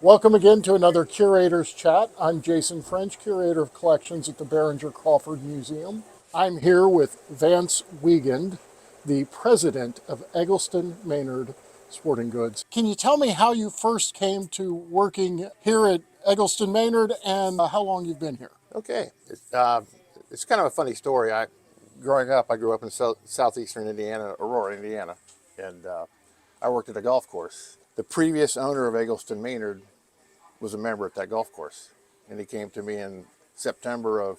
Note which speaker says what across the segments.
Speaker 1: Welcome again to another Curator's Chat. I'm Jason French, Curator of Collections at the Behringer-Crawford Museum. I'm here with Vance Wiegand, the president of Egelston-Maynard Sporting Goods. Can you tell me how you first came to working here at Egelston-Maynard and how long you've been here?
Speaker 2: Okay, it's kind of a funny story. Growing up, I grew up in southeastern Indiana, Aurora, Indiana, and I worked at a golf course. The previous owner of Eggleston-Maynard was a member at that golf course, and he came to me in September of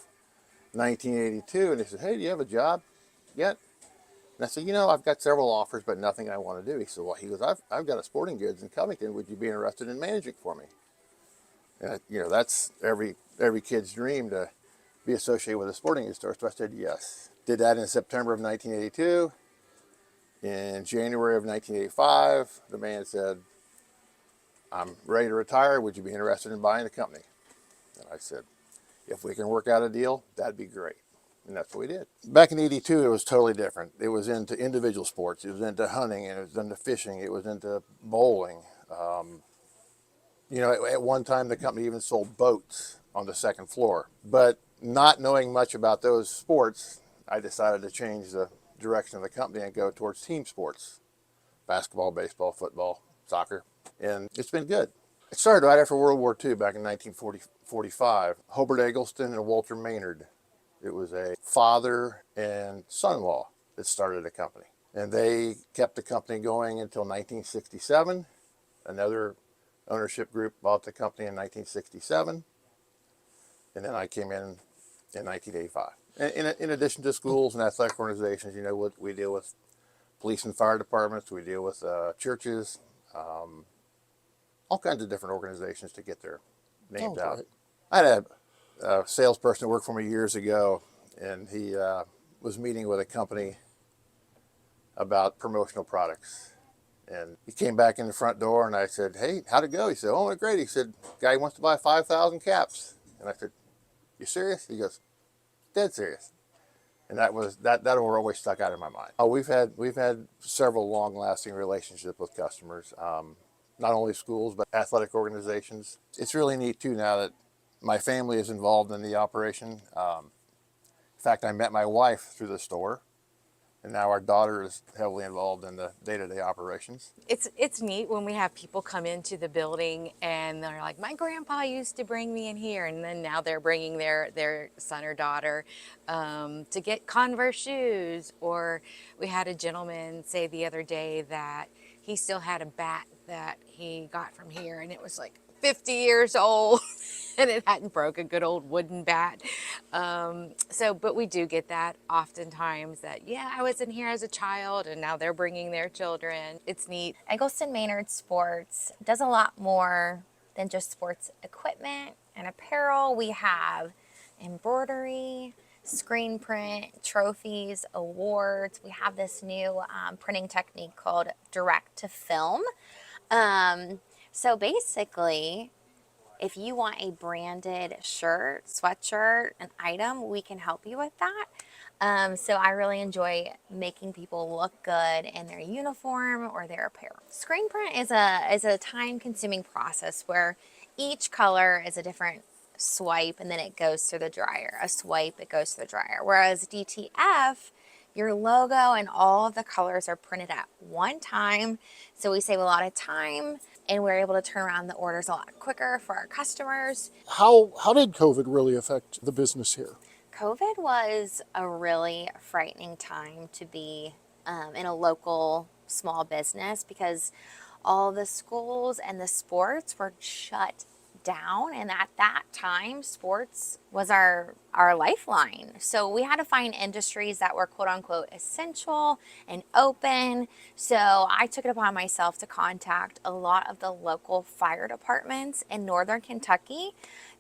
Speaker 2: 1982, and he said, "Hey, do you have a job yet?" And I said, "I've got several offers, but nothing I want to do." He said, "Well," he goes, "I've got a sporting goods in Covington. Would you be interested in managing for me?" And that's every kid's dream to be associated with a sporting goods store. So I said yes. Did that in September of 1982. In January of 1985, the man said, "I'm ready to retire. Would you be interested in buying the company?" And I said, "If we can work out a deal, that'd be great." And that's what we did. Back in '82, it was totally different. It was into individual sports. It was into hunting, and it was into fishing. It was into bowling. At one time, the company even sold boats on the second floor. But not knowing much about those sports, I decided to change the direction of the company and go towards team sports: basketball, baseball, football, soccer. And it's been good. It started right after World War II, back in 1945. Hobart Eggleston and Walter Maynard. It was a father and son-in-law that started the company. And they kept the company going until 1967. Another ownership group bought the company in 1967. And then I came in 1985. In addition to schools and athletic organizations, we deal with police and fire departments. We deal with churches, all kinds of different organizations to get their names out. Right. I had a salesperson that worked for me years ago, and he was meeting with a company about promotional products. And he came back in the front door, and I said, "Hey, how'd it go?" He said, "Oh, it great." He said, "Guy wants to buy 5,000 caps." And I said, "You serious?" He goes, "Dead serious." And that always stuck out in my mind. Oh, we've had several long-lasting relationships with customers, not only schools but athletic organizations. It's really neat too now that my family is involved in the operation. In fact, I met my wife through the store, and now our daughter is heavily involved in the day-to-day operations.
Speaker 3: It's neat when we have people come into the building and they're like, "My grandpa used to bring me in here," and then now they're bringing their son or daughter to get Converse shoes. Or we had a gentleman say the other day that he still had a bat that he got from here, and it was like 50 years old and it hadn't broke, a good old wooden bat. But we do get that oftentimes that, yeah, I was in here as a child and now they're bringing their children. It's neat.
Speaker 4: Eggleston-Maynard Sports does a lot more than just sports equipment and apparel. We have embroidery, screen print, trophies, awards. We have this new printing technique called direct to film. So basically, if you want a branded shirt, sweatshirt, an item, we can help you with that. So I really enjoy making people look good in their uniform or their apparel. Screen print is a time-consuming process where each color is a different swipe and then it goes through the dryer. A swipe, it goes through the dryer. Whereas DTF, your logo and all of the colors are printed at one time. So we save a lot of time and we're able to turn around the orders a lot quicker for our customers.
Speaker 1: How did COVID really affect the business here?
Speaker 4: COVID was a really frightening time to be in a local small business because all the schools and the sports were shut down, and at that time sports was our lifeline. So we had to find industries that were quote unquote essential and open. So I took it upon myself to contact a lot of the local fire departments in northern Kentucky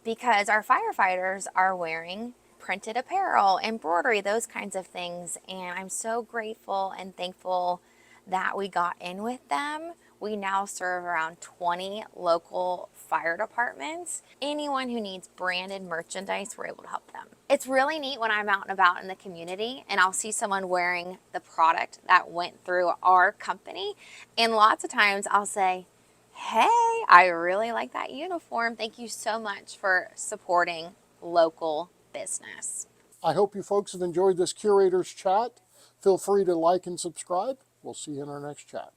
Speaker 4: because our firefighters are wearing printed apparel, embroidery, those kinds of things. And I'm so grateful and thankful that we got in with them. We now serve around 20 local fire departments. Anyone who needs branded merchandise, we're able to help them. It's really neat when I'm out and about in the community and I'll see someone wearing the product that went through our company. And lots of times I'll say, Hey, I really like that uniform. Thank you so much for supporting local business.
Speaker 1: I hope you folks have enjoyed this Curator's Chat. Feel free to like and subscribe. We'll see you in our next chat.